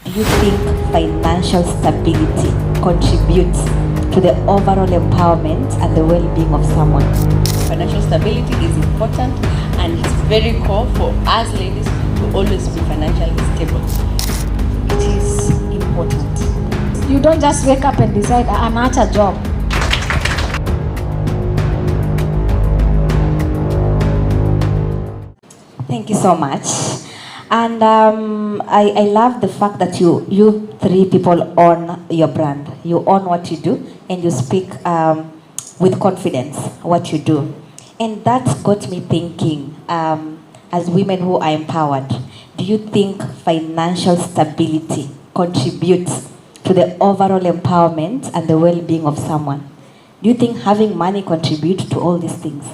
Do you think financial stability contributes to the overall empowerment and the well-being of someone? Financial stability is important, and it's very core for us ladies to always be financially stable. It is important. You don't just wake up and decide, I'm at a job. Thank you so much. And I love the fact that you three people own your brand. You own what you do, and you speak with confidence what you do. And that got me thinking, as women who are empowered, do you think financial stability contributes to the overall empowerment and the well-being of someone? Do you think having money contributes to all these things?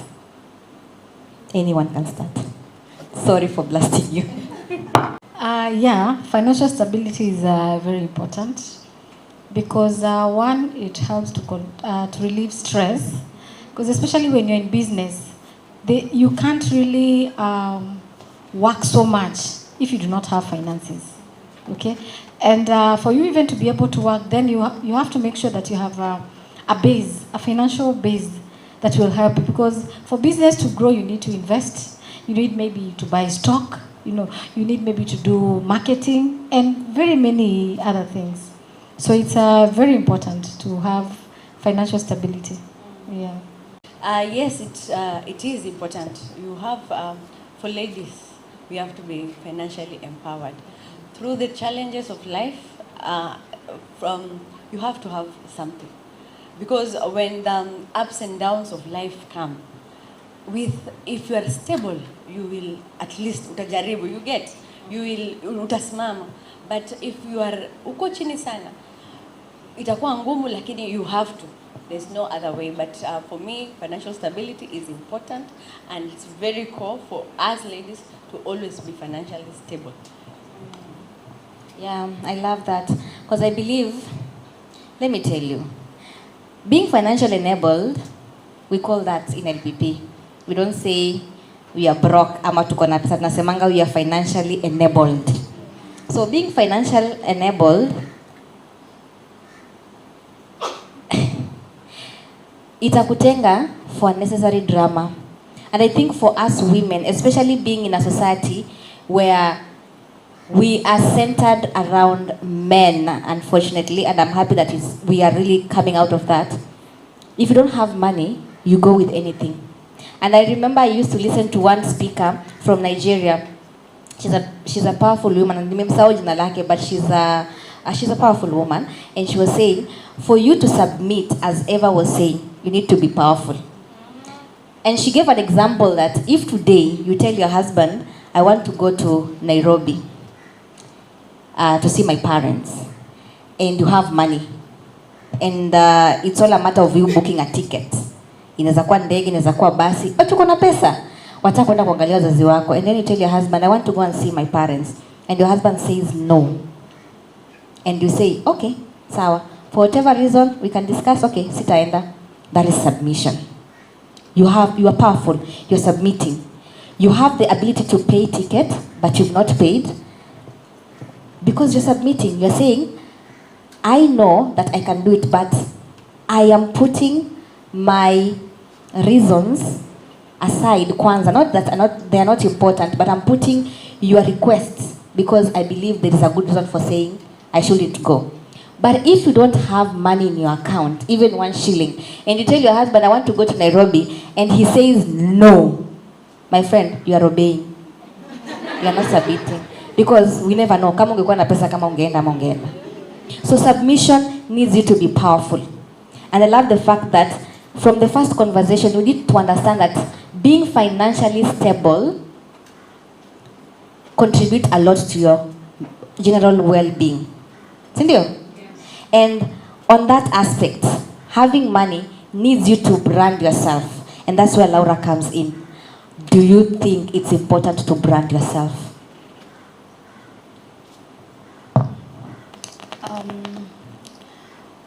Anyone can start. Sorry for blasting you. Yeah, financial stability is very important because one, it helps to relieve stress, because especially when you're in business, you can't really work so much if you do not have finances. Okay, and for you even to be able to work, then you have to make sure that you have a base, a financial base that will help you, because for business to grow, you need to invest. You need maybe to buy stock. You need maybe to do marketing and very many other things. So it's very important to have financial stability. Yeah. Yes, it is important. You have, for ladies, we have to be financially empowered. Through the challenges of life, you have to have something. Because when the ups and downs of life come, if you are stable, you will at least utajaribu, you will utasimama. But if you are uko chini sana, itakuwa ngumu, lakini you have to. There's no other way. But for me, financial stability is important, and it's very core for us ladies to always be financially stable. Yeah, I love that, because I believe, let me tell you, being financially enabled, we call that in LPP. We don't say we are broke ama tuko na pesa, tunasemanga we are financially enabled. So being financially enabled, itakutenga for unnecessary drama. And I think for us women, especially being in a society where we are centered around men, unfortunately, and I'm happy that we are really coming out of that. If you don't have money, you go with anything. And I remember I used to listen to one speaker from Nigeria. She's a powerful woman, and nimemsahau jina lake, but she's a powerful woman, and she was saying, for you to submit, as Eva was saying, you need to be powerful. And she gave an example that if today you tell your husband, I want to go to Nairobi to see my parents, and you have money, and it's all a matter of you booking a ticket. Inaweza kuwa ndege, inaweza kuwa basi, but uko na pesa, wataka kwenda kuangalia wazazi wako, and then you tell your husband, I want to go and see my parents, and your husband says no, and you say, okay, sawa, for whatever reason we can discuss, okay, sitaenda. That is submission. You are powerful, you're submitting. You have the ability to pay ticket, but you've not paid, because you're submitting. You're saying, I know that I can do it, but I am putting my reasons aside kwanza. Not that they are not important, but I'm putting your requests because I believe there is a good reason for saying I shouldn't go. But if you don't have money in your account, even 1 shilling, and you tell your husband, I want to go to Nairobi, and he says no, my friend, you are obeying. You are not submitting. Because we never know, kama ungekuwa na pesa kama ungeenda ama ungeenda. So submission needs you to be powerful. And I love the fact that from the first conversation, you need to understand that being financially stable contributes a lot to your general well-being. Sindio? Yes. And on that aspect, having money needs you to brand yourself. And that's where Laura comes in. Do you think it's important to brand yourself?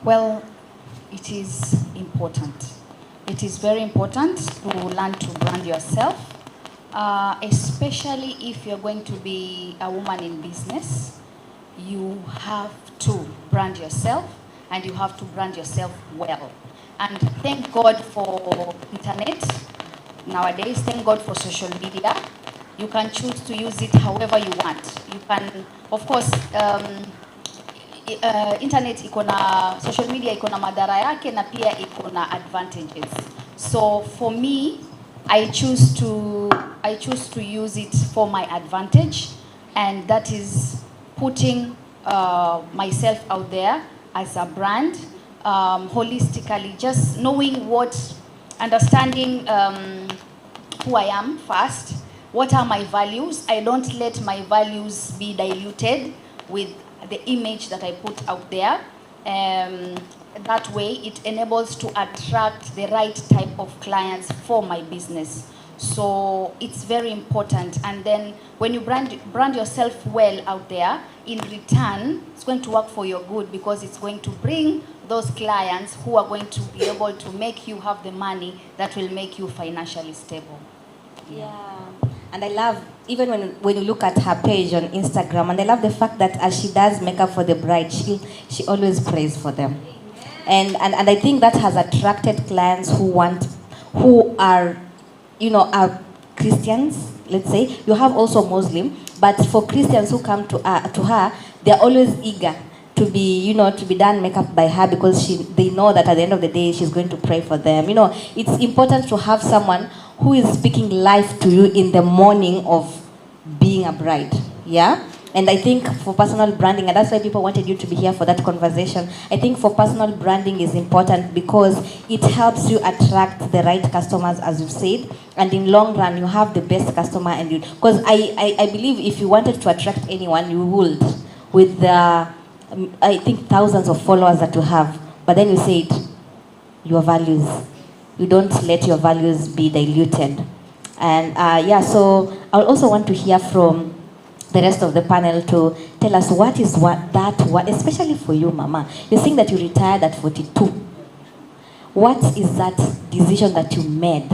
Well, it is important. It is very important to learn to brand yourself, especially if you're going to be a woman in business. you have to brand yourself, and you have to brand yourself well. And thank God for internet nowadays. Thank God for social media. You can choose to use it however you want. You can, of course, internet iko na, social media iko na madhara yake na pia iko na advantages. So for me, I choose to use it for my advantage, and that is putting myself out there as a brand, holistically, just knowing understanding who I am first. What are my values? I don't let my values be diluted with the image that I put out there. That way, it enables to attract the right type of clients for my business. So it's very important. And then when you brand yourself well out there, in return, it's going to work for your good, because it's going to bring those clients who are going to be able to make you have the money that will make you financially stable. Yeah. And I love, even when you look at her page on Instagram, and I love the fact that as she does makeup for the bride, she always prays for them. And I think that has attracted clients who are, are Christians, let's say. You have also Muslim, but for Christians who come to her, they're always eager to be done makeup by her, because they know that at the end of the day, she's going to pray for them. It's important to have someone who is speaking life to you in the morning of being a bride. Yeah? And I think for personal branding, and that's why people wanted you to be here for that conversation, I think for personal branding is important because it helps you attract the right customers, as you've said, and in long run, you have the best customer. Because I believe if you wanted to attract anyone, you would, with the, I think, thousands of followers that you have. But then you said, your values. You don't let your values be diluted. And so I also want to hear from the rest of the panel to tell us what, especially for you, Mama. You're saying that you retired at 42. What is that decision that you made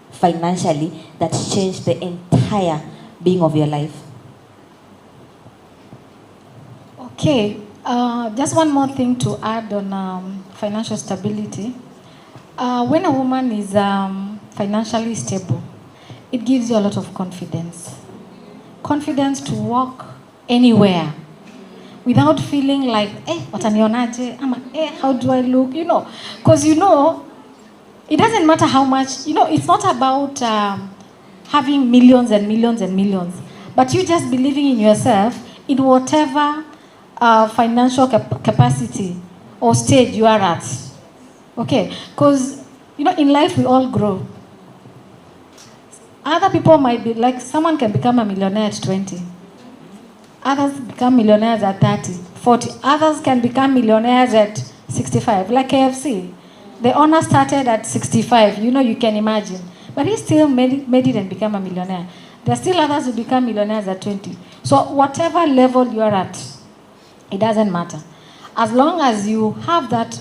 financially that changed the entire being of your life? Okay, just one more thing to add on financial stability. When a woman is financially stable, it gives you a lot of confidence. Confidence to walk anywhere without feeling like, watanionaje, how do I look, because it doesn't matter how much, it's not about having millions and millions and millions, but you just believing in yourself in whatever financial capacity or stage you are at. Okay, because, in life we all grow. Other people might be, like, someone can become a millionaire at 20. Others become millionaires at 30, 40. Others can become millionaires at 65, like KFC. The owner started at 65, you can imagine. But he still made it and became a millionaire. There are still others who become millionaires at 20. So whatever level you are at, it doesn't matter. As long as you have that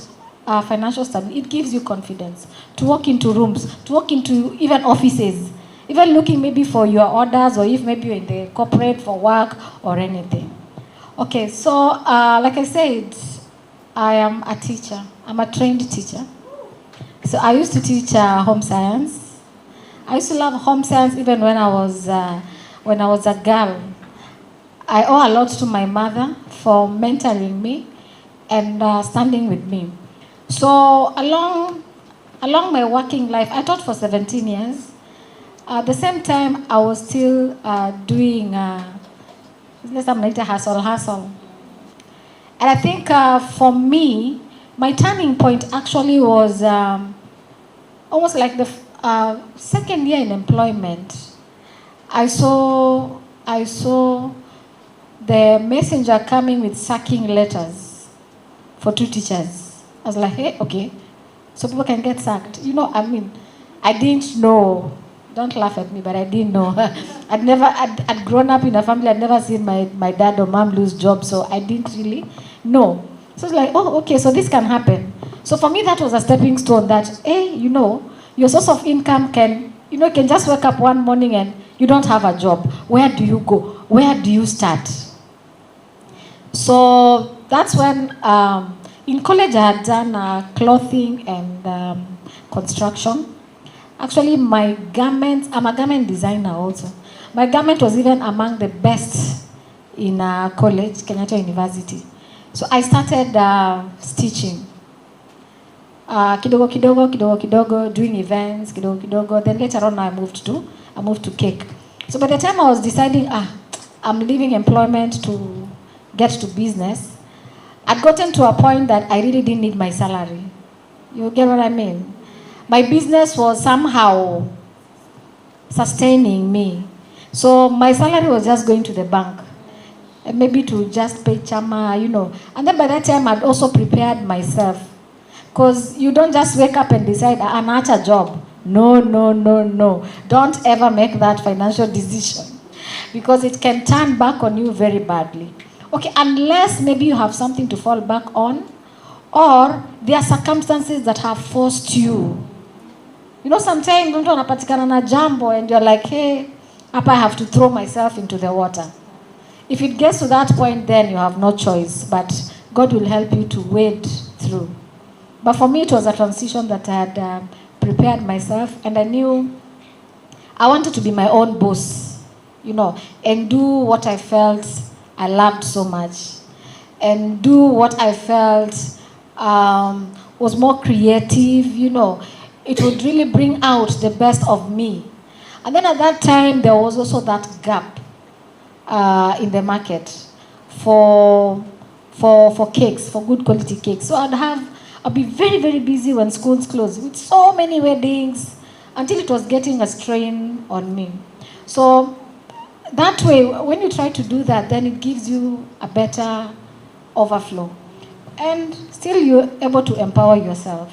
financial stability, it gives you confidence to walk into rooms, to walk into even offices, even looking maybe for your orders, or if maybe you're in the corporate for work or anything. Okay, so like I said, I am a teacher. I'm a trained teacher. So I used to teach home science. I used to love home science even when I was a girl. I owe a lot to my mother for mentoring me and standing with me. So along my working life, I taught for 17 years. At the same time, I was still doing hustle. And I think for me, my turning point actually was almost like the second year in employment. I saw the messenger coming with sacking letters for 2 teachers. I was like, hey, okay, so people can get sacked. I didn't know. Don't laugh at me, but I didn't know. I'd grown up in a family. I'd never seen my dad or mom lose jobs, so I didn't really know. So it's like, oh, okay, so this can happen. So for me, that was a stepping stone that, hey, your source of income can just wake up one morning and you don't have a job. Where do you go? Where do you start? So that's when, in college I had done clothing and construction. Actually, my garments, I'm a garment designer also. My garment was even among the best in college, Kenyatta University. So I started stitching. Kidogo kidogo, doing events, kidogo kidogo. Then later on I moved to cake. So by the time I was deciding, I'm leaving employment to get to business, I'd gotten to a point that I really didn't need my salary. You get what I mean? My business was somehow sustaining me. So my salary was just going to the bank. And maybe to just pay chama, you know. And then by that time, I'd also prepared myself. Because you don't just wake up and decide, I'm at a job. No. Don't ever make that financial decision. Because it can turn back on you very badly. Okay, unless maybe you have something to fall back on, or there are circumstances that have forced you. You know, sometimes mtu anapatikana na jambo and you're like, hey, hapa I have to throw myself into the water. If it gets to that point, then you have no choice, but God will help you to wade through. But for me, it was a transition that I had prepared myself, and I knew I wanted to be my own boss, you know, and do what I felt I loved so much, and do what I felt was more creative, you know. It would really bring out the best of me. And then at that time, there was also that gap in the market for cakes, for good quality cakes. So I'd be very, very busy when schools closed with so many weddings until it was getting a strain on me. So that way, when you try to do that, then it gives you a better overflow. And still you're able to empower yourself.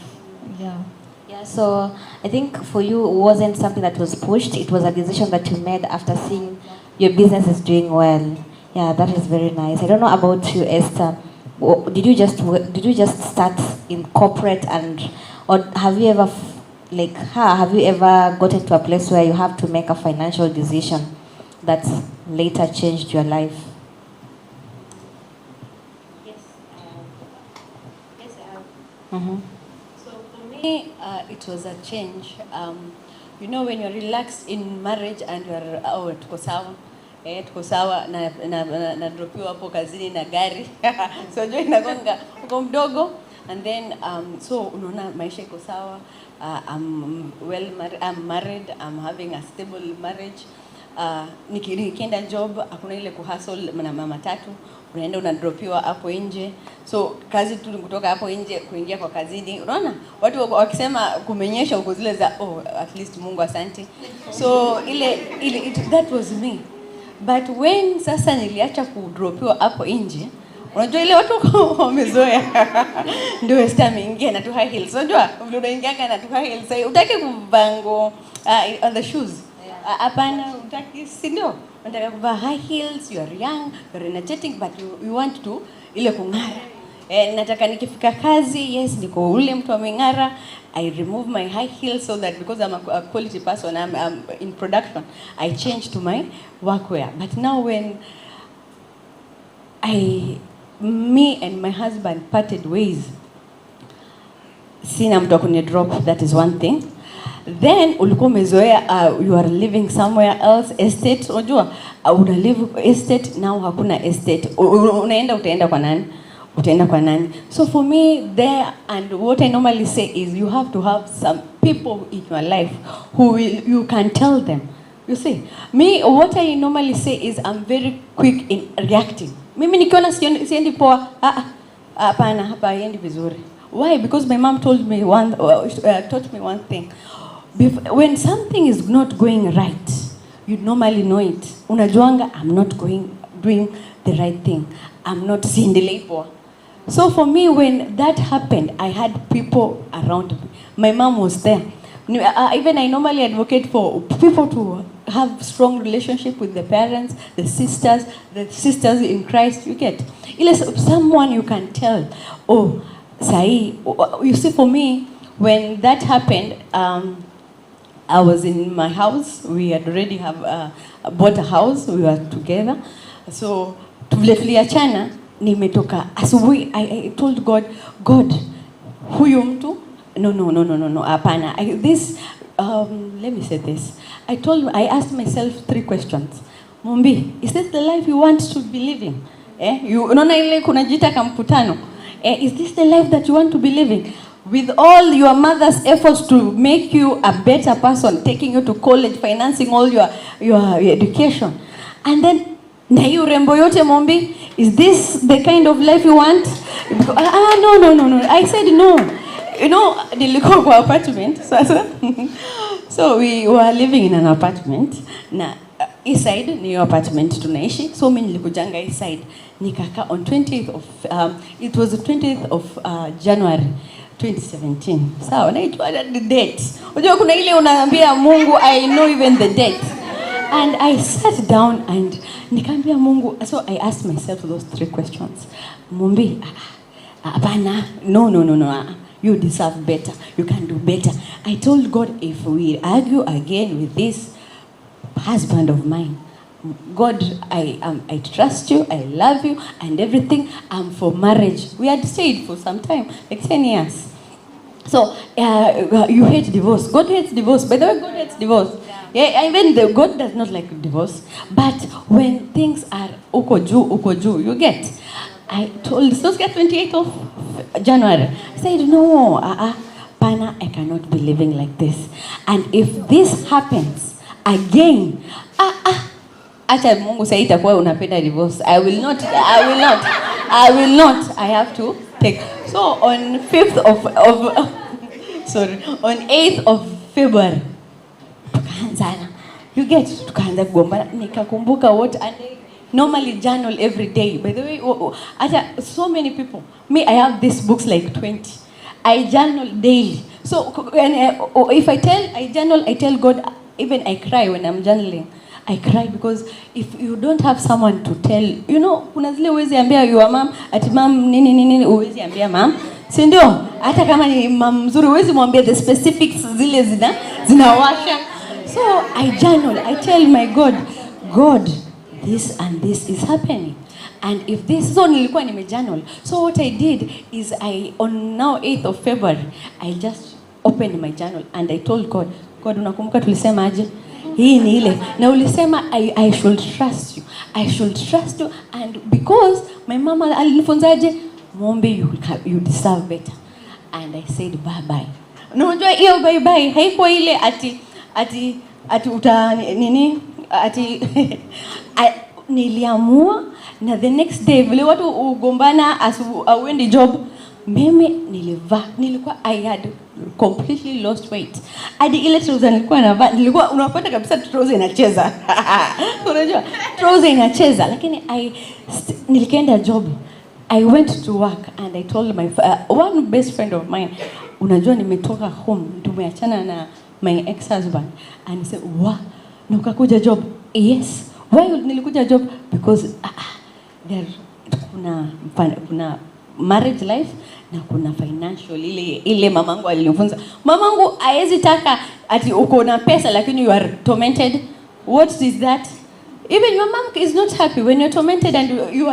Yeah. Yeah, so I think for you, it wasn't something that was pushed. It was a decision that you made after seeing your business is doing well. Yeah, that is very nice. I don't know about you, Esther. Did you just start in corporate, or have you ever have you ever gotten to a place where you have to make a financial decision that later changed your life? Yes, I have. Mm-hmm. So for me, it was a change. You know, when you're relaxed in marriage and you're tuko sawa, tuko sawa na dropiwa hapo kazini na gari. So jo inagonga uko mdogo, and then so unaona maisha iko sawa. I'm married, I'm having a stable marriage. Nikienda job hakuna ile kuhustle na mama tatu, unaenda unadropiwa hapo nje. So kazi tu kutoka hapo nje kuingia kwa kazini. Unaona watu wakisema kumenyesha uko zile za at least Mungu asante. So that was me. But when sasa niliacha kudropiwa hapo nje, unajua ile watu wamezoea. Ndio Esther ameingia na tu high heels. Unajua vile unaingia na tu high heels, sasa utaki kuvango on the shoes. Hapana, utaki, si ndio? Unataka kuvaa high heels, you are young, you are energetic, but you want to ile kung'ara. Nataka nikifika kazi, yes, niko ule mtu ameng'ara. I remove my high heels so that because I'm a quality person, I'm in production, I change to my workwear. But now when me and my husband parted ways, sina mtu akuni drop, that is one thing. Then ulikuwa umezoea you are living somewhere else, estate, unajua una live estate, now hakuna estate. Utaenda kwa nani? So for me there, and what I normally say is you have to have some people in your life who you can tell them. You see, me, what I normally say is I'm very quick in reacting. Mimi nikiona siendi poa, hapana, hapa haendi vizuri. Why? Because my mom taught me one thing. When something is not going right, you normally know it. Unajuanga, I'm not doing the right thing. I'm not siendelei poa. So for me, when that happened, I had people around me. My mom was there. Even I normally advocate for people to have strong relationship with the parents, the sisters in Christ. You get someone you can tell. Oh, Sai. You see, for me, when that happened, I was in my house. We had already bought a house. We were together. So tuliachana. nimetoka asubuhi. I told God, God, huyu mtu no, hapana. Let me say this. I asked myself 3 questions. Mumbi, is this the life you want to be living? Unaona ile kunajiita kamkutano. Is this the life that you want to be living? With all your mother's efforts to make you a better person, taking you to college, financing all your education. And then, na hiyo urembo yote Mumbi, is this the kind of life you want? No. I said no. You know, nilikuwa kwa apartment sasa. So we were living in an apartment. Na east side ni apartment tunaishi. So mimi nilikujanga east side. Nikaka on 20th of it was the 20th of January 2017. Sawa, naitwa the date. Unajua kuna ile unaambia Mungu, I know even the date. And I sat down and nikamwambia Mungu, so I asked myself those 3 questions. Mumbi, hapana, no. You deserve better. You can do better. I told God, if we argue again with this husband of mine, God, I trust you, I love you, and everything. I'm for marriage. We had stayed for some time, like 10 years. So, you hate divorce. God hates divorce. By the way, God hates divorce. Yeah, even God does not like divorce. But when things are uko you get. I told, so get 28th of January. I said, no, Pana, I cannot be living like this. And if this happens again, acha Mungu sasa itakuwa unapenda divorce. I will not. I have to take. So on 5th of on 8th of February, tukaanza kugombana. Nikakumbuka what and normally journal every day. By the way, so many people. Me, I have these books like 20. I journal daily. So if I journal, I tell God, even I cry when I'm journaling. I cry because if you don't have someone to tell, you know, kuna zile uwezi ambia your mom, ati mom nini uwezi ambia mom. Si ndio? Hata kama ni mom mzuri uwezi mwambia the specifics zile zinawasha. So I journal. I tell my God, this and this is happening. And if this, so nilikuwa nimejournal. So what I did is on now 8th of February, I just opened my journal and I told God, unakumbuka tulisema aje? Hii ni ile. Na ulisema I should trust you. I should trust you, and because my mama alinifunzaje, Mombi, you deserve better. And I said bye. Unajua hiyo bye haikuwa ile ati uta nini niliamua. Na the next day vile watu ugombana auendi job, mimi nilikuwa I had completely lost weight. Hadi ile trouser nilikuwa unapata kabisa trouser inacheza. Unajua trouser inacheza, lakini nilikaenda job. I went to work and I told my one best friend of mine, unajua nimetoka home, tumeachana na my ex-husband, and he said, na ukakuja job? Yes. Why nilikuja job? Because kuna marriage life na kuna financial ile mamangu alinifunza. Mamangu haezi taka ati uko na pesa lakini you are tormented. What is that? Even your mom is not happy when you're tormented and you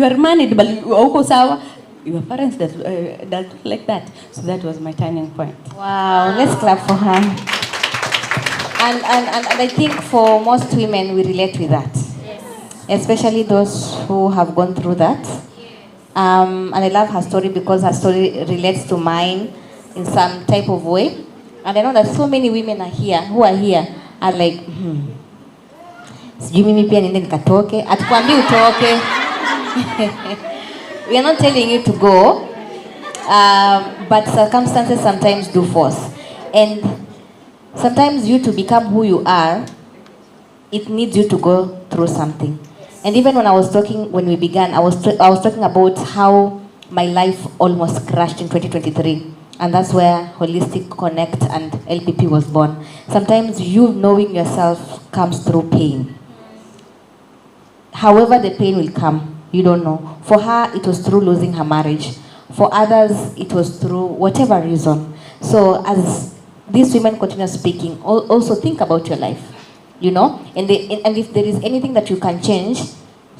are married but uko sawa. Your parents that like that. So that was my turning point. Wow, let's clap for her. And I think for most women we relate with that. Yes. Especially those who have gone through that. And I love her story because her story relates to mine in some type of way. And I know that so many women who are here are like, sijui mimi pia niende nikatoke. Atukwambi utoke. We are not telling you to go, but circumstances sometimes do force. And sometimes you to become who you are, it needs you to go through something. And even when we began, I was talking about how my life almost crashed in 2023. And that's where Holistic Connect and LPP was born. Sometimes you knowing yourself comes through pain. However the pain will come, you don't know. For her, it was through losing her marriage. For others, it was through whatever reason. So as these women continue speaking, also think about your life. You know, and if there is anything that you can change.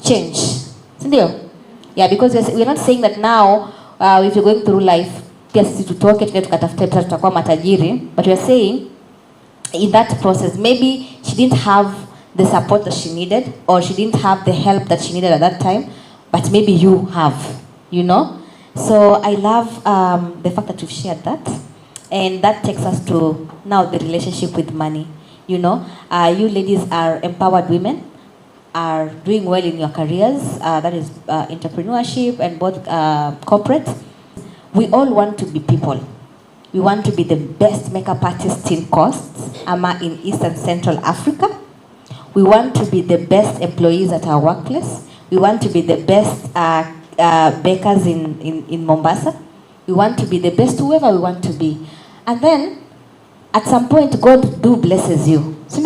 Sindio? Yeah, because we're not saying that now if you're going through life, pia sisi tutoke tuende tukatafute pesa tutakuwa matajiri, but we're saying in that process maybe she didn't have the support that she needed, or she didn't have the help that she needed at that time, but maybe you have, you know. So I love the fact that you've shared that, and that takes us to now the relationship with money. You know, you ladies are empowered women, are doing well in your careers, that is entrepreneurship and both corporate. We all want to be people. We want to be the best makeup artists in Coast, Ama in East and Central Africa. We want to be the best employees at our workplace. We want to be the best bakers in Mombasa. We want to be the best whoever we want to be. And then, at some point, God do blesses you. So,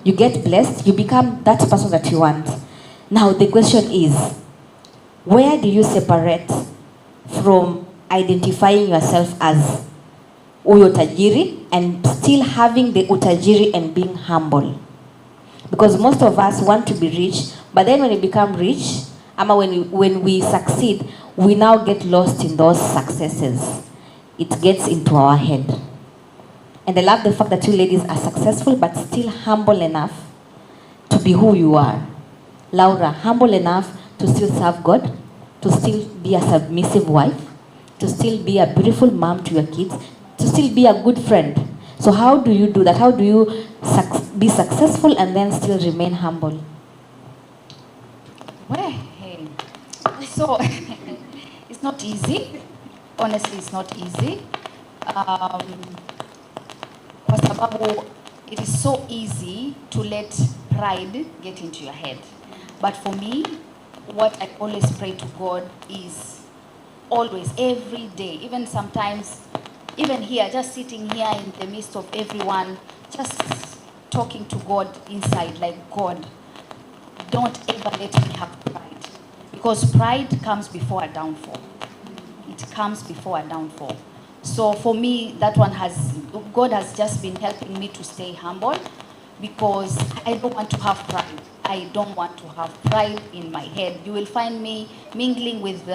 you get blessed, you become that person that you want. Now, the question is, where do you separate from identifying yourself as uyo tajiri and still having the utajiri and being humble? Because most of us want to be rich, but then when we become rich, ama when we succeed, we now get lost in those successes. It gets into our head. And I love the fact that you ladies are successful, but still humble enough to be who you are. Laura, humble enough to still serve God, to still be a submissive wife, to still be a beautiful mom to your kids, to still be a good friend. So how do you do that? How do you be successful and then still remain humble? Well, so it's not easy. Honestly, it's not easy. Kwa sababu it is so easy to let pride get into your head. But for me, what I always pray to God is always, every day, even sometimes, even here, just sitting here in the midst of everyone, just talking to God inside, like, God, don't ever let me have pride. Because pride comes before a downfall. It comes before a downfall. So for me, that one God has just been helping me to stay humble, because I don't want to have pride. I don't want to have pride in my head. You will find me mingling with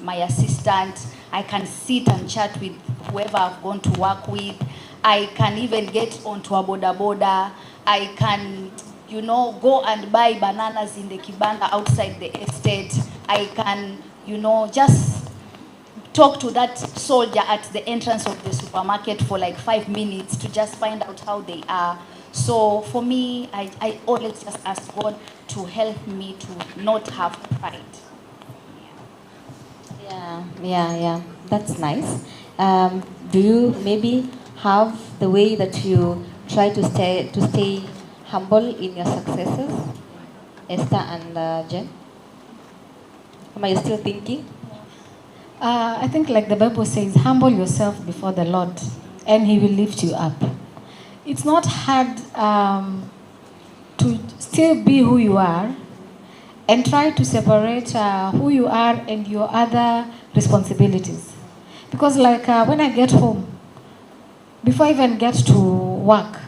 my assistant. I can sit and chat with whoever I've gone to work with. I can even get onto a boda boda. I can, go and buy bananas in the kibanda outside the estate. I can, just talk to that soldier at the entrance of the supermarket for like 5 minutes to just find out how they are. So for me, I always just ask God to help me to not have pride. Yeah. That's nice. Do you maybe have the way that you try to stay humble in your successes, Esther and Jen? Am I still thinking? I think, like the Bible says, humble yourself before the Lord and He will lift you up. It's not hard to still be who you are and try to separate who you are and your other responsibilities. Because like when I get home, before I even get to work,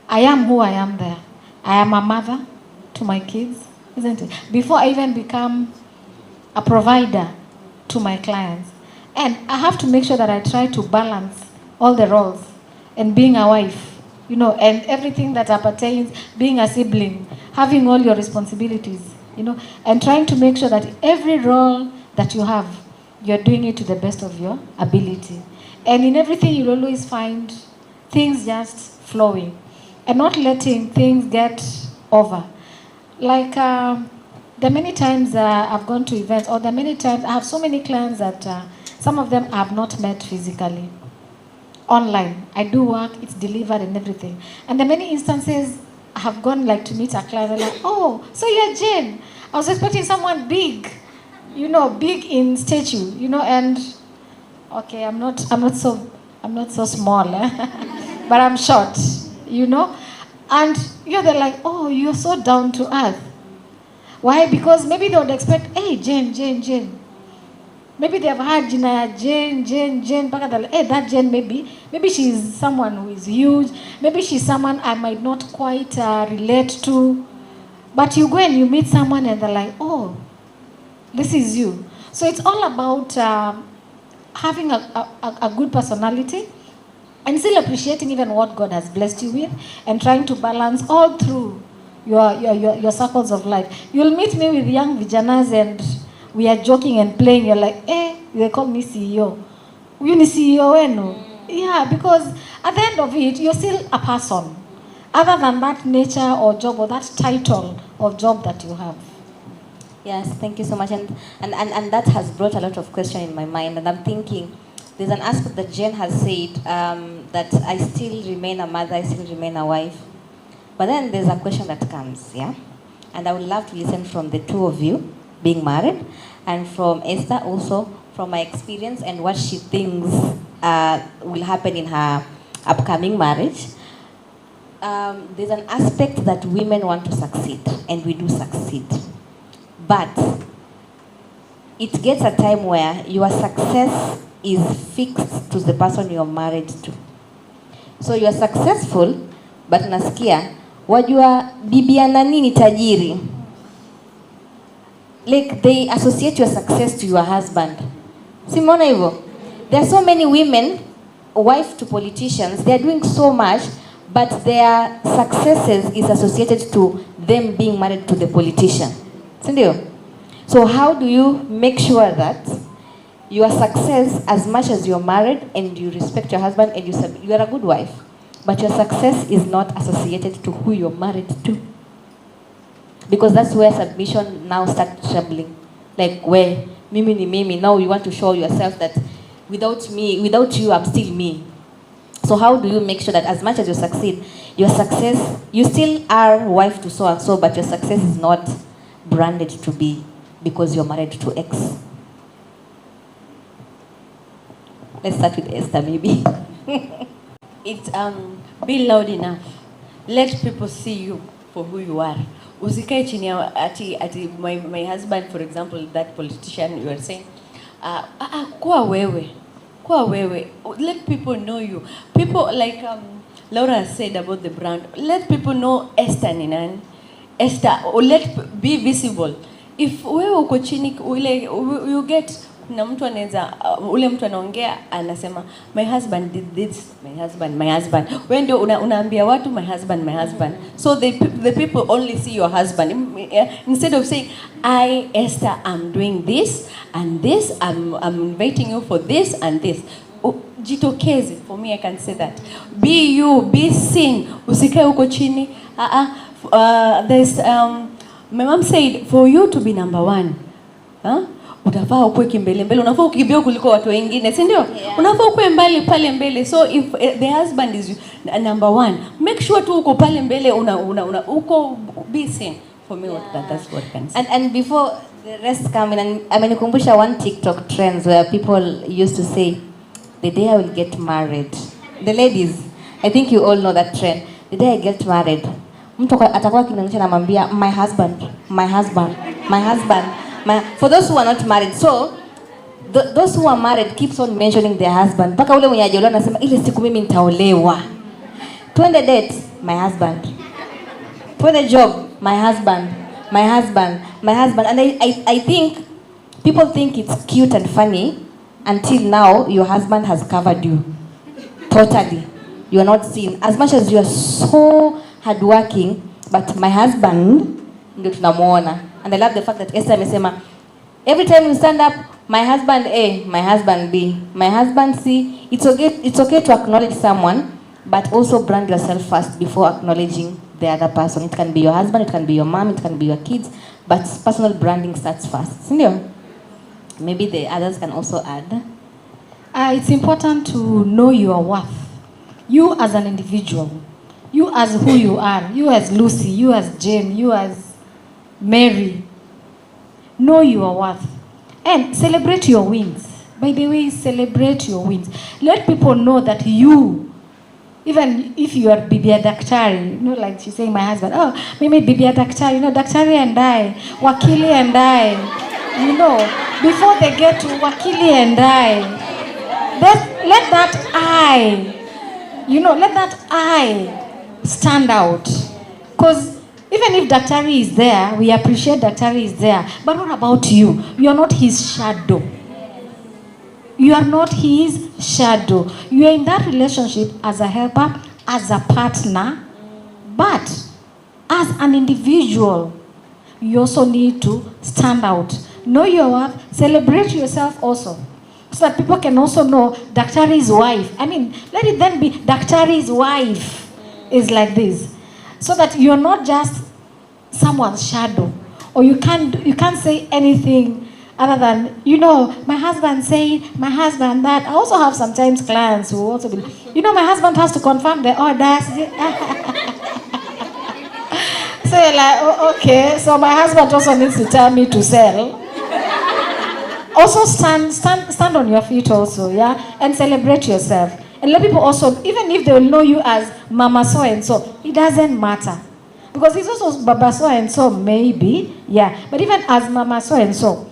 I am who I am there. I am a mother to my kids, isn't it? Before I even become a provider to my clients. And I have to make sure that I try to balance all the roles, and being a wife, and everything that appertains, being a sibling, having all your responsibilities, and trying to make sure that every role that you have, you're doing it to the best of your ability. And in everything, you'll always find things just flowing and not letting things get over. Like, the many times I've gone to events, or the many times I have so many clients that some of them I have not met physically. Online, I do work, it's delivered and everything. And the many instances I have gone like to meet a client, they're like, "Oh, so you're Jane. I was expecting someone big, big in stature, and okay, I'm not so small, but I'm short, And they're like, "Oh, you're so down to earth." Why? Because maybe they would expect, "Hey, Jane. Maybe they've heard Jane, hey, that Jane, maybe she's someone who is huge. Maybe she's someone I might not quite relate to." But you go and you meet someone and they're like, "Oh, This is you. So it's all about having a good personality and still appreciating even what God has blessed you with and trying to balance all through your circles of life. You'll meet me with young vijanas and we are joking and playing. You're like, they call me CEO. You ni CEO wenu? Yeah, because at the end of it, you're still a person. Other than that nature or job or that title of job that you have. Yes, thank you so much. And that has brought a lot of question in my mind. And I'm thinking, there's an aspect that Jen has said, that I still remain a mother, I still remain a wife. But then there's a question that comes, yeah? And I would love to listen from the two of you, being married, and from Esther also, from my experience and what she thinks will happen in her upcoming marriage. There's an aspect that women want to succeed, and we do succeed. But it gets a time where your success is fixed to the person you're married to. So you're successful, but nasikia, wajua bibi nani ni tajiri. Like they associate your success to your husband. Simona hivyo. There are so many women, wife to politicians, they are doing so much, but their successes is associated to them being married to the politician. Sindio? So how do you make sure that your success, as much as you're married and you respect your husband and you are a good wife, but your success is not associated to who you're married to? Because that's where submission now starts trembling. Like where mimi ni mimi, now you want to show yourself that without me, without you, I'm still me. So how do you make sure that as much as you succeed, your success, you still are wife to so and so, but your success is not branded to be because you're married to X? Let's start with Esther, maybe. It's be loud enough. Let people see you for who you are. Usikae chini ya ati my husband, for example, that politician you are saying, kuwa wewe. Kuwa wewe. Let people know you. People like Laura said about the brand. Let people know Esther ni nani. Esther, or be visible. If wewe uko chini ule you get na mtu anaweza ule mtu anaongea anasema my husband did this, my husband. Wewe ndio unaambia watu my husband. So the people only see your husband instead of saying I Esther am doing this and this, I'm inviting you for this and this. Jitokeze. For me, I can say that. Be you, be seen. Usikae uko chini. There's my mom said for you to be number one, utafaa ukue kimbele mbele, unafaa ukimbia kuliko watu wengine, si ndio? Unafaa ukue mbali pale mbele. So if the husband is number one, make sure tu uko pale mbele, uko be seen. For me, that's what I can say. And before the rest come in, and amenikumbusha one TikTok trends where people used to say, the day I will get married. The ladies, I think you all know that trend. The day I get married, mtu atakuwa kinanionyesha namwambia my husband. For those who are not married, so those who are married keeps on mentioning their husband. Mpaka ule mwenye hajaolewa anasema ile siku mimi nitaolewa. Twende date, my husband. Twende job, my husband. And I think people think it's cute and funny until now your husband has covered you. Totally. You are not seen. As much as you are so hardworking, but my husband ndio tunamuona. And I love the fact that Esther amesema every time you stand up, my husband A, my husband B, my husband C. It's okay to acknowledge someone, but also brand yourself first before acknowledging the other person. It can be your husband, it can be your mom, it can be your kids, but personal branding starts first. Sindio? Maybe the others can also add. It's important to know your worth. You as an individual, you as who you are, you as Lucy, you as Jane, you as Mary. Know your worth and celebrate your wins. By the way, celebrate your wins. Let people know that you, even if you are Bibia Daktari, you know, like she's saying, my husband, oh, maybe Bibia Daktari, you know, Daktari and I, Wakili and I, you know, before they get to Wakili and I, let that I, you know, let that I stand out. Because even if daktari is there, we appreciate daktari is there, but what about you? You are not his shadow. You are not his shadow. You are in that relationship as a helper, as a partner, but as an individual, you also need to stand out. Know your worth, celebrate yourself also. So that people can also know daktari's wife. I mean, let it then be daktari's wife is like this. So that you're not just someone's shadow. Or you can't say anything other than, my husband said, my husband that. I also have sometimes clients who also be, my husband has to confirm the orders. So you're like, oh, okay, so my husband also needs to tell me to sell. Also stand on your feet also, yeah? And celebrate yourself. And let people also, even if they will know you as Mama so and so, it doesn't matter. Because it's also Baba so and so, maybe, yeah. But even as Mama so and so,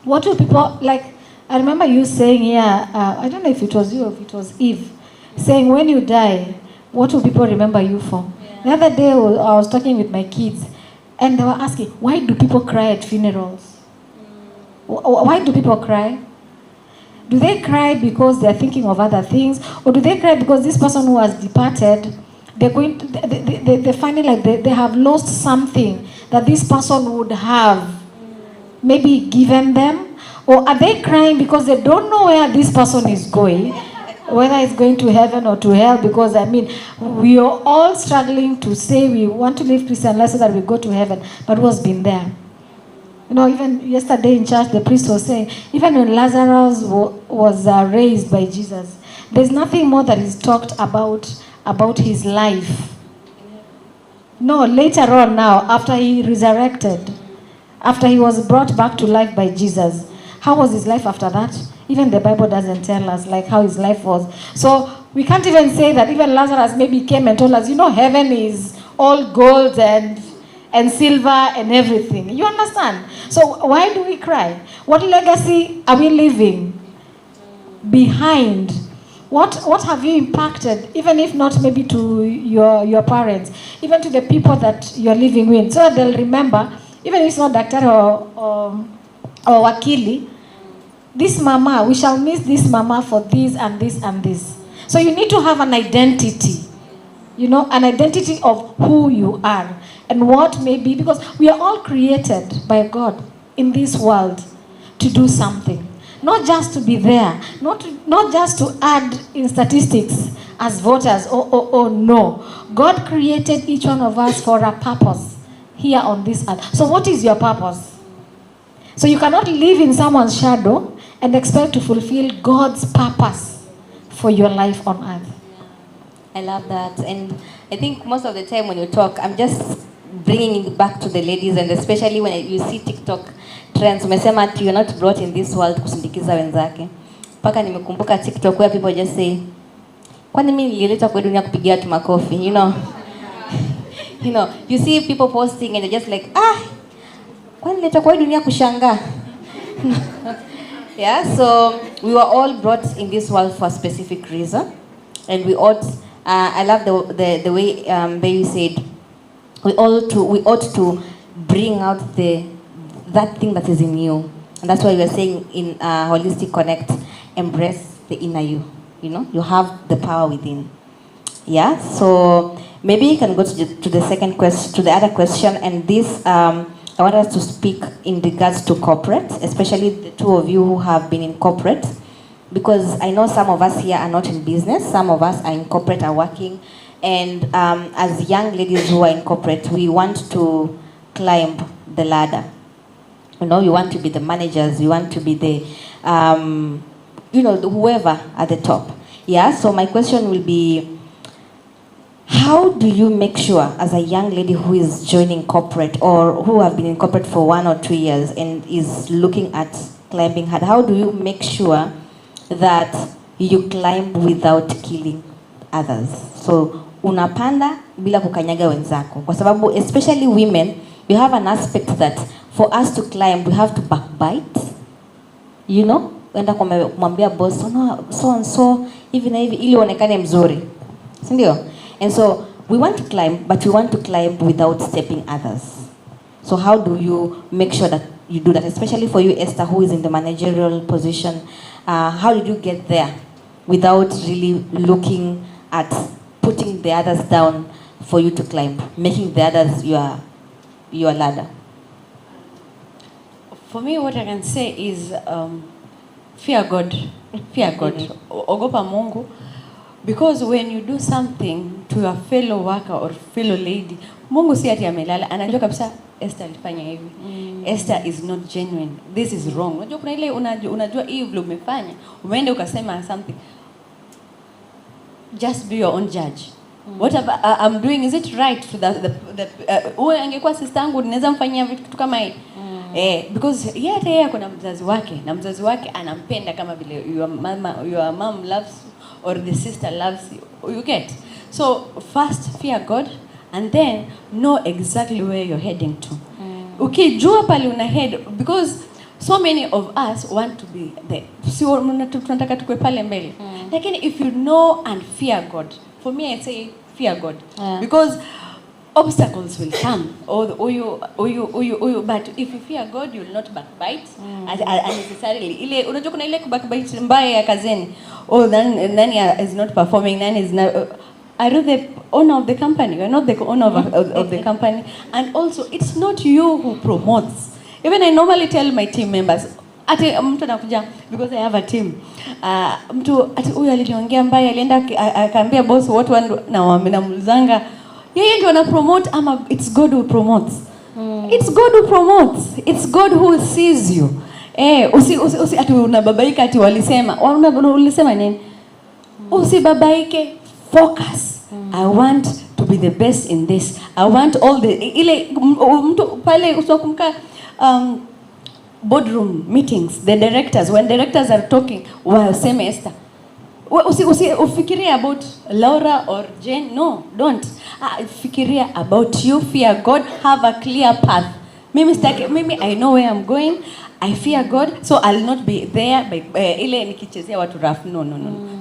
what do people, like, I remember you saying here, I don't know if it was you or if it was Eve, saying when you die, what will people remember you for? Yeah. The other day I was talking with my kids, and they were asking, why do people cry at funerals? Why do people cry? Do they cry because they're thinking of other things? Or do they cry because this person who has departed, they're finding like they have lost something that this person would have maybe given them? Or are they crying because they don't know where this person is going, whether it's going to heaven or to hell? Because we are all struggling to say we want to live Christian life so that we go to heaven, but who's been there? Even yesterday in church, the priest was saying, even when Lazarus was raised by Jesus, there's nothing more that is talked about his life. No, later on now, after he resurrected, after he was brought back to life by Jesus, how was his life after that? Even the Bible doesn't tell us like how his life was. So we can't even say that even Lazarus maybe came and told us, heaven is all gold and silver and everything. You understand? So why do we cry? What legacy are we leaving behind? What have you impacted, even if not maybe to your parents, even to the people that you're living with, so that they'll remember, even if it's not doctor or wakili, this mama, we shall miss this mama for this and this and this. So you need to have an identity, an identity of who you are and what may be, because we are all created by God in this world to do something. Not just to be there, not just to add in statistics as voters. No. God created each one of us for a purpose here on this earth. So what is your purpose? So you cannot live in someone's shadow and expect to fulfill God's purpose for your life on earth. I love that. And I think most of the time when you talk, I'm just bringing it back to the ladies, and especially when you see TikTok trends, umesema ati you're not brought in this world kusindikiza wenzake. Paka nimekumbuka TikTok where people just say, kwani mimi nililetwa kwa dunia kupigia watu makofi, you see people posting and they're just like, kwani nililetwa kwa dunia kushangaa. Yeah, so we were all brought in this world for a specific reason, and we ought, I love the way Baby said, we ought to bring out that thing that is in you. And that's why we are saying in Holistic Connect, embrace the inner you. You have the power within. Yeah, so maybe you can go to the second question, to the other question, and this, I want us to speak in regards to corporate, especially the two of you who have been in corporate, because I know some of us here are not in business, some of us are in corporate, are working, and as young ladies who are in corporate, we want to climb the ladder. We want to be the managers, we want to be the, whoever at the top. Yeah, so my question will be, how do you make sure as a young lady who is joining corporate or who have been in corporate for 1 or 2 years and is looking at climbing hard, how do you make sure that you climb without killing others? So unapanda bila kukanyaga wenzako. Kwa sababu especially women, we have an aspect that for us to climb, we have to backbite. Wenda kumwambia boss, no, so and so, hivi na hivi, ili uonekane mzuri. Sindio? And so we want to climb, but we want to climb without stepping others. So how do you make sure that you do that, especially for you, Esther, who is in the managerial position? How did you get there without really looking at putting the others down for you to climb, making the others your ladder? For me, what I can say is fear God. Fear God. Ogopa Mungu. Because when you do something to your fellow worker or fellow lady, Mungu si ati amelala, anajua kabisa Esther alifanya hivi. Esther is not genuine. This is wrong. Unajua kuna ile unajua hii vile umefanya, umeenda ukasema something. Just be your own judge. What I'm doing, is it right to the angekuwa sister yangu ninaweza mfanyia vitu kama hii? Because yeye kuna mzazi wake na mzazi wake anampenda kama vile your mom loves or the sister loves you. You get? So first fear God and then know exactly where you're heading to. Ukijua pale una head, because so many of us want to be there. So tunataka tukue pale mbele. Lakini if you know and fear God, for me I say fear God. Because obstacles will come or you but if you fear God, you will not backbite unnecessarily. Ile unajua kuna ile backbite mbaya ya kazini. Nani is not performing, nani is not, are you the owner of the company? You are not the owner of the company. And also it's not you who promotes. Even I normally tell my team members, ati mtu anakuja, because I have a team, mtu ati huyu aliniongea mbaya, alienda akaambia boss watu namulizanga, yeye ndio ana promote ama it's God who promotes? It's God who promotes. It's God who sees you. Usi ati unababaika ati ulisema nini? Usibabaike, focus. I want to be the best in this. I want all the ile mtu pale usokumka boardroom meetings, the directors, when directors are talking, waseme Esther, ufikiria about Laura or Jane. No, don't. Fikiria about you. Fear God. Have a clear path. Mimi I know where I'm going. I fear God, so I'll not be there by ile nikichezea watu rough. No.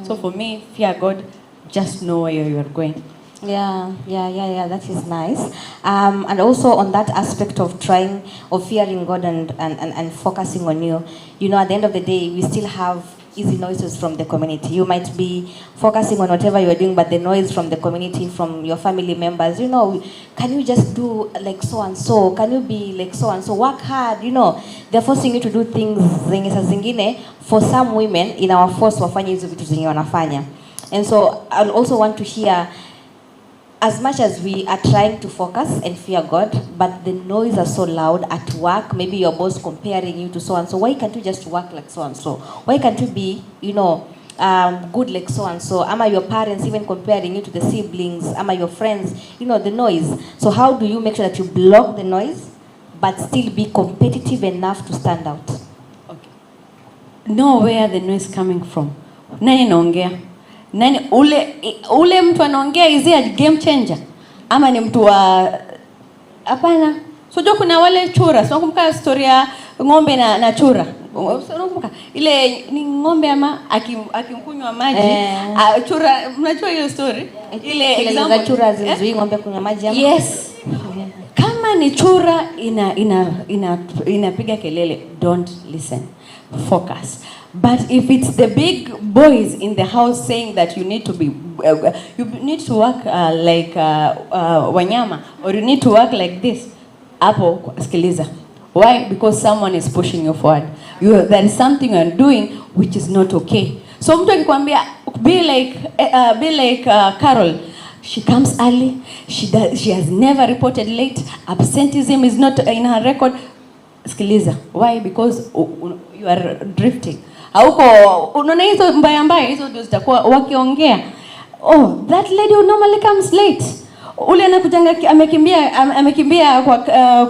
So for me, fear God. Just know where you are going. Yeah, that is nice. And also on that aspect of fearing God and focusing on you, at the end of the day, we still have easy noises from the community. You might be focusing on whatever you are doing, but the noise from the community, from your family members, can you just do like so and so? Can you be like so and so? Work hard, They're forcing you to do things zingine. For some women, in our force, wafanye hizo vitu zenye wanafanya. And so I also want to hear, as much as we are trying to focus and fear God, but the noise are so loud at work, maybe your boss comparing you to so and so. Why can't you just work like so and so? Why can't you be, good like so and so? Ama your parents even comparing you to the siblings? Ama your friends? The noise. So how do you make sure that you block the noise, but still be competitive enough to stand out? Okay. Know where the noise is coming from. Nani naongea? Nani ule mtu anaongea, is he a game changer ama ni mtu wa hapana? So kuna wale chura, so kumbuka story ya ng'ombe na chura. Unakumbuka ile ni ng'ombe ama akimkunywa maji, chura, mnajua hiyo story? Ile example chura zizui ng'ombe kunywa maji ama? Yes. Kama ni chura inapiga kelele, don't listen. Focus. But if it's the big boys in the house saying that you need to be, you need to work like wanyama, or you need to work like this, hapo sikiliza. Why? Because someone is pushing you forward. There is something you're doing which is not okay. So mtu akikwambia be like Carol. She comes early. She has never reported late. Absenteeism is not in her record. Sikiliza. Why? Because you are drifting. Hauko unaona hizo mbaya hizo ndio zitakuwa wakiongea. Oh, that lady who normally comes late. Ule anakujanga amekimbia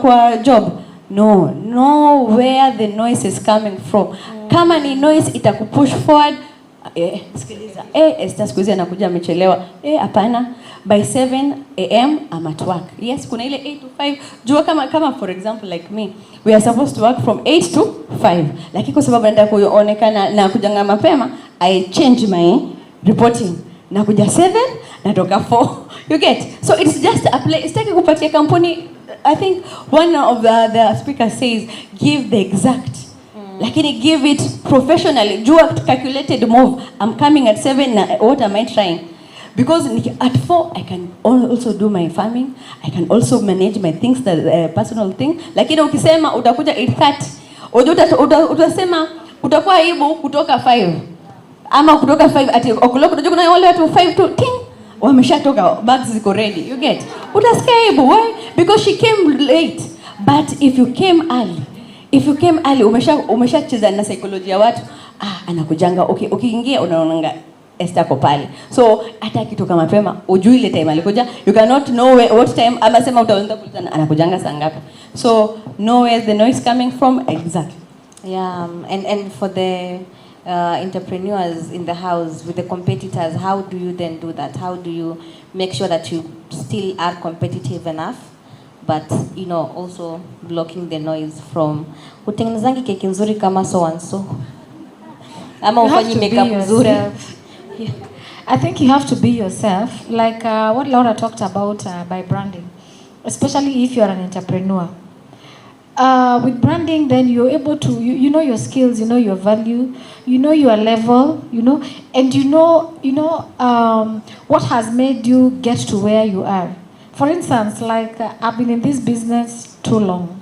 kwa job. No, know where the noise is coming from. Kama ni noise itakupush forward. Sikiliza. Esther siku hizi anakuja amechelewa. Hapana. By 7 a.m. I'm at work. Yes, kuna ile 8 to 5. Jua kama for example like me, we are supposed to work from 8 to 5. Lakini kwa sababu naenda kuonekana na kujanga mapema, I change my reporting. Na kuja 7 natoka 4. You get? So it's just a play. Sitaki kupatia kampuni. I think one of the speakers says give the exact. Lakini give it professionally. Do a calculated move. I'm coming at 7. What am I trying? Because at 4 I can also do my farming. I can also manage my things, the personal thing. Lakini ukisema utakuja 8:30, utasema utakuwa aibu kutoka 5 ama kutoka 5 ati o'clock. Unajua kuna wale watu 5 to 10 wameshatoka, bags ziko ready. You get? Utasikia aibu. Why? Because she came late. But if you came early, umeshacheza na psychology ya watu. Anakujanga okay, ukiingia unaonanga Esther ko pale. So hata akitoka mapema ujui ile time alikuja. You cannot know what time ama sema utaanza kulizana anakujanga saa ngapi. So know where the noise coming from exactly. Yeah, and for the entrepreneurs in the house with the competitors, how do you then do that? How do you make sure that you still are competitive enough, but you know also blocking the noise from utengenezangi keki nzuri kama so and so ama ufanyi makeup nzuri? I think you have to be yourself, like what Laura talked about by branding, especially if you are an entrepreneur. With branding, then you're able to, you know your skills, you know your value, you know your level, you know, and you know what has made you get to where you are. For instance, like I've been in this business too long.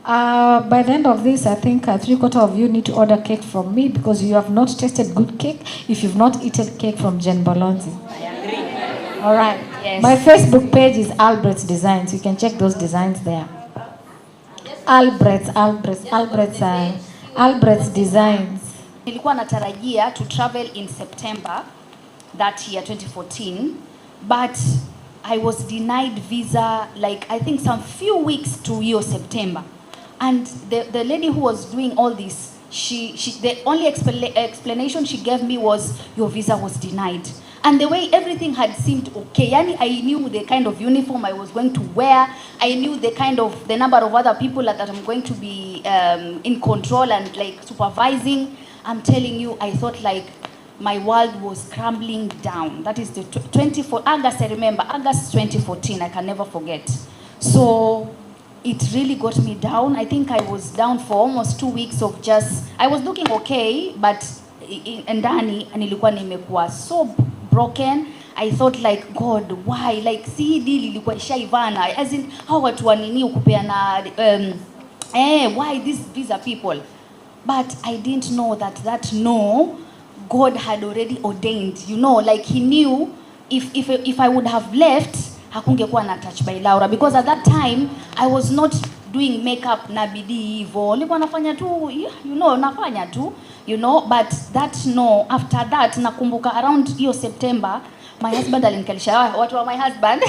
By the end of this, I think 3/4 of you need to order cake from me because you have not tasted good cake if you've not eaten cake from Jen Bolonzi. All right. Yes. My Facebook page is Albrecht's Designs. You can check those designs there. Albrecht's Designs. Nilikuwa natarajia to travel in September that year 2014, but I was denied visa like I think some few weeks to hiyo September. And the lady who was doing all this, she the only explanation she gave me was your visa was denied. And the way everything had seemed okay. Yani I knew the kind of uniform I was going to wear. I knew the number of other people that I'm going to be in control and like supervising. I'm telling you, I thought like my world was crumbling down. That is the 24 August, I remember, August 2014, I can never forget. So it really got me down. I think I was down for almost 2 weeks of just, I was looking okay, but ndani nilikuwa nimekuwa so broken. I thought like, God, why? Like, see, deal ilikuwa ishaivana. As in, how watu wanini ukupeana, why these are people? But I didn't know that no, God had already ordained, you know, like he knew if I would have left, hakungekuwa na Touch by Laura, because at that time I was not doing makeup na bidii hivyo. Nilikuwa nafanya tu, you know, nafanya tu, you know, but that no, after that nakumbuka around hiyo September, my husband alinikalisha, watu wa my husband.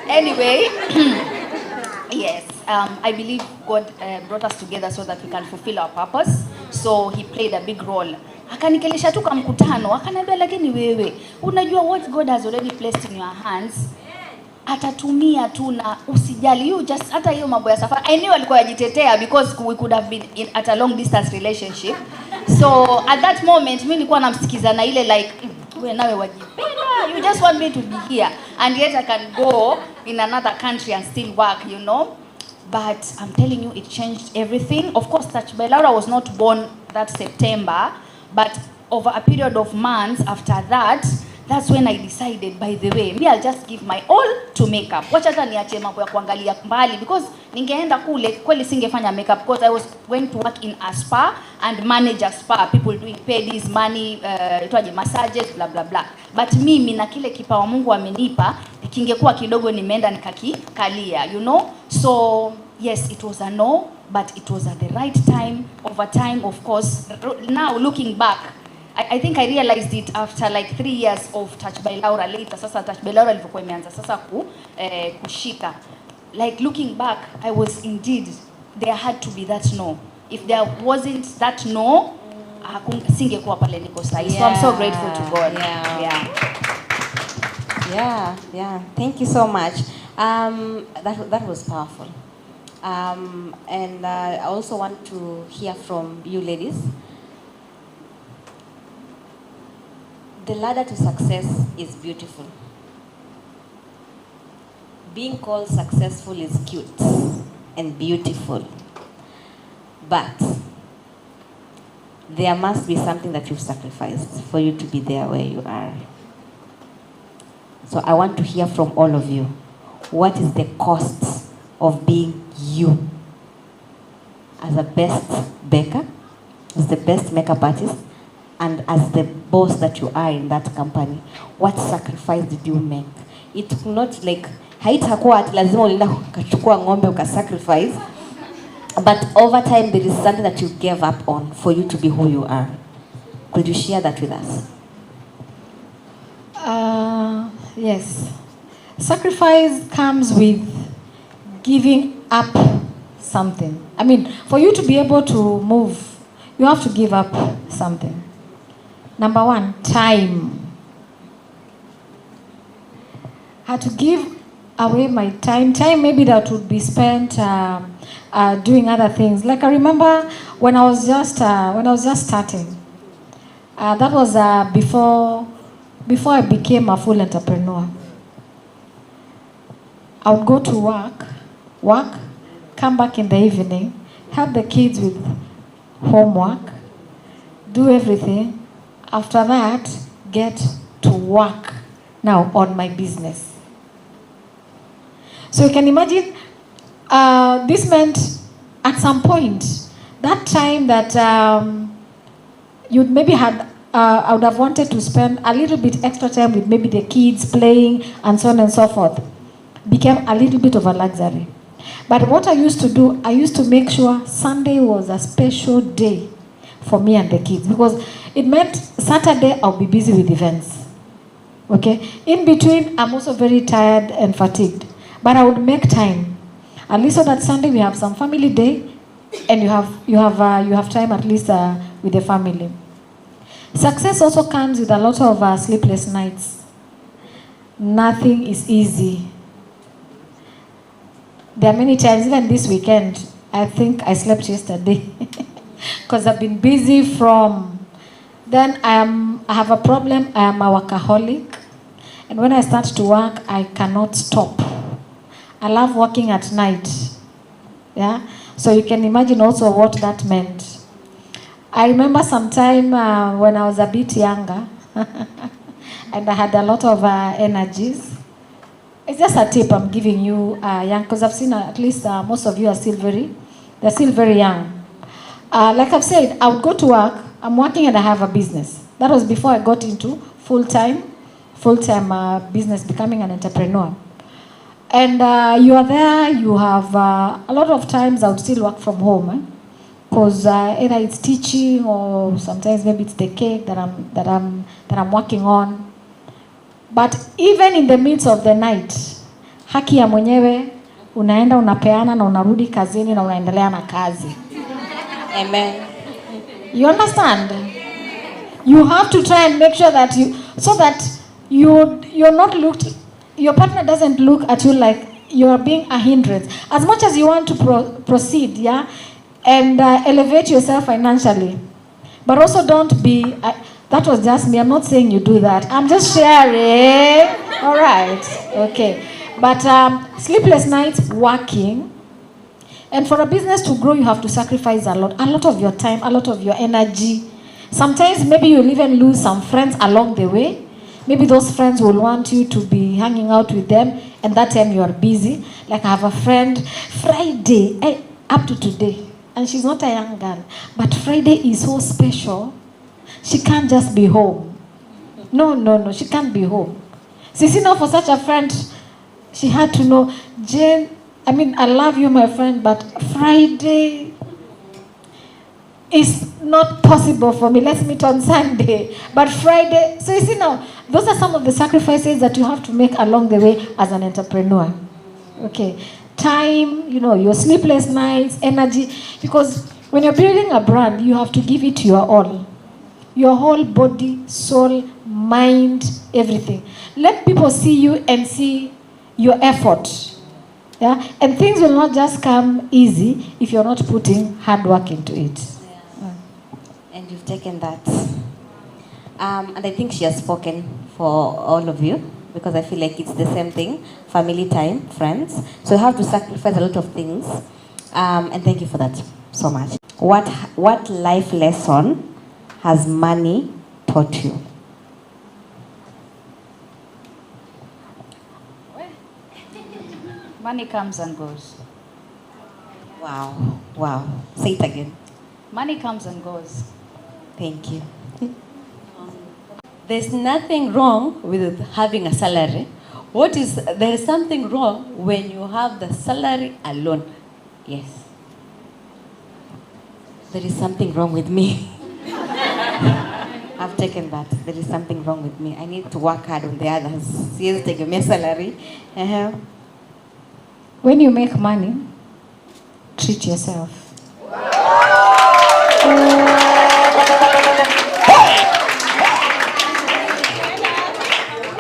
Anyway, yes, I believe God brought us together so that we can fulfill our purpose. So he played a big role. Akanikelisha tu kwa mkutano, akaniambia lakini wewe, unajua what God has already placed in your hands, atatumia tu na usijali, you just, hata hiyo mambo ya safari. I knew alikuwa yajitetea because we could have been at a long distance relationship. So at that moment, mimi nilikuwa namsikiza na ile like, wewe nawe wajipenda, you just want me to be here and yet I can go in another country and still work, you know. But I'm telling you, it changed everything. Of course, Touch by Laura was not born that September, but over a period of months after that, that's when I decided, by the way, me I'll just give my all to makeup. Wacha hata niache mambo ya kuangalia mbali, because ningeenda kule kweli singefanya makeup, because I was going to work in a spa and manage a spa, people doing pedis, money, massages, blah blah blah. But mimi na kile kipawa Mungu amenipa, kingekuwa kidogo nimeenda nikakikalia, you know. So yes, it was a no, but it was at the right time. Over time, of course, now looking back, I think I realized it after like 3 years of Touch by Laura later. Sasa Touch by Laura ilivyokuwa imeanza sasa kushika. Like looking back, I was indeed, there had to be that no. If there wasn't that no, singekuwa pale niko sahi. So I'm so grateful to God. Yeah. Thank you so much. That was powerful. And I also want to hear from you ladies. The ladder to success is beautiful. Being called successful is cute and beautiful. But there must be something that you've sacrificed for you to be there where you are. So I want to hear from all of you. What is the cost of being you? As a best baker, as the best makeup artist, and as the boss that you are in that company, what sacrifice did you make? It's not like, haitakuwa ati lazima ulienda ukachukua ng'ombe ukasacrifice, but over time there is something that you gave up on for you to be who you are. Could you share that with us? Yes. Sacrifice comes with giving up something. I mean, for you to be able to move, you have to give up something. Number one, time. I had to give away my time. Time maybe that would be spent doing other things. Like I remember when I was just starting. That was before I became a full entrepreneur. I would go to work, come back in the evening, help the kids with homework, do everything. After that, get to work now on my business. So you can imagine, this meant at some point, that time that you'd maybe had, I would have wanted to spend a little bit extra time with maybe the kids playing and so on and so forth, became a little bit of a luxury. But what I used to do, I used to make sure Sunday was a special day for me and the kids, because it meant Saturday I'll be busy with events. Okay? In between, I'm also very tired and fatigued. But I would make time. At least so that Sunday we have some family day, and you have time at least with the family. Success also comes with a lot of sleepless nights. Nothing is easy. There are many times, even this weekend, I think I slept yesterday because I've been busy from. Then I have a problem. I am a workaholic, and when I start to work, I cannot stop. I love working at night. Yeah, so you can imagine also what that meant. I remember sometime when I was a bit younger, and I had a lot of energies. It's just a tip I'm giving you, young, because I've seen at least most of you are still very young. Like I've said, I would go to work. I'm working and I have a business. That was before I got into full-time business, becoming an entrepreneur. And you are there. You have a lot of times I would still work from home, because either it's teaching or sometimes maybe it's the cake that I'm working on. But even in the midst of the night, haki ya mwenyewe, unaenda unapeana na unarudi kazini na unaendelea na kazi. Amen. You understand? You have to try and make sure that you're not looked, your partner doesn't look at you like you're being a hindrance. As much as you want to proceed, yeah, and elevate yourself financially, but also don't be. That was just me. I'm not saying you do that. I'm just sharing. All right. Okay. But sleepless nights, working. And for a business to grow, you have to sacrifice a lot of your time, a lot of your energy. Sometimes maybe you'll even lose some friends along the way. Maybe those friends will want you to be hanging out with them, and that time you are busy. Like I have a friend, Friday, up to today, and she's not a young girl, but Friday is so special. She can't just be home. No, she can't be home. Sisi, now for such a friend, she had to know, Jane, I mean, I love you, my friend, but Friday is not possible for me. Let's meet on Sunday. But Friday, so you see now, those are some of the sacrifices that you have to make along the way as an entrepreneur. Okay. Time, your sleepless nights, energy. Because when you're building a brand, you have to give it your all. Your whole body, soul, mind, everything. Let people see you and see your effort. Yeah? And things will not just come easy if you're not putting hard work into it. And you've taken that. And I think she has spoken for all of you because I feel like it's the same thing, family time, friends. So you have to sacrifice a lot of things. And thank you for that so much. What life lesson has money taught you? Money comes and goes. Wow, wow. Say it again. Money comes and goes. Thank you. There's nothing wrong with having a salary. There is something wrong when you have the salary alone. Yes. There is something wrong with me. I've taken that. There is something wrong with me. I need to work hard on the others. Siwezi tegemea salary. When you make money, treat yourself.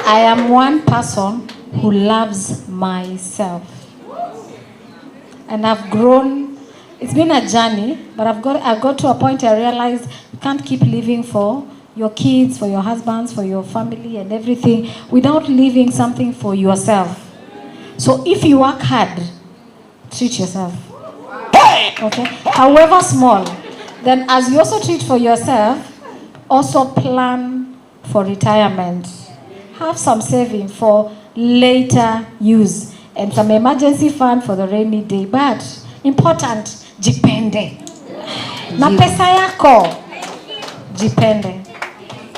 I am one person who loves myself. And I've grown. It's been a journey, but I've got to a point I realized you can't keep living for your kids, for your husbands, for your family and everything without leaving something for yourself. So if you work hard, treat yourself. Okay? However small. Then as you also treat for yourself, also plan for retirement. Have some saving for later use and some emergency fund for the rainy day. But important, jipende. Na pesa yako, jipende.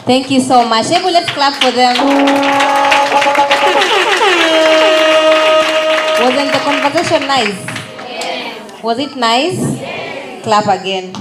Thank you so much. Hebu, let's clap for them. Wasn't the conversation nice? Yes. Was it nice? Yes. Clap again.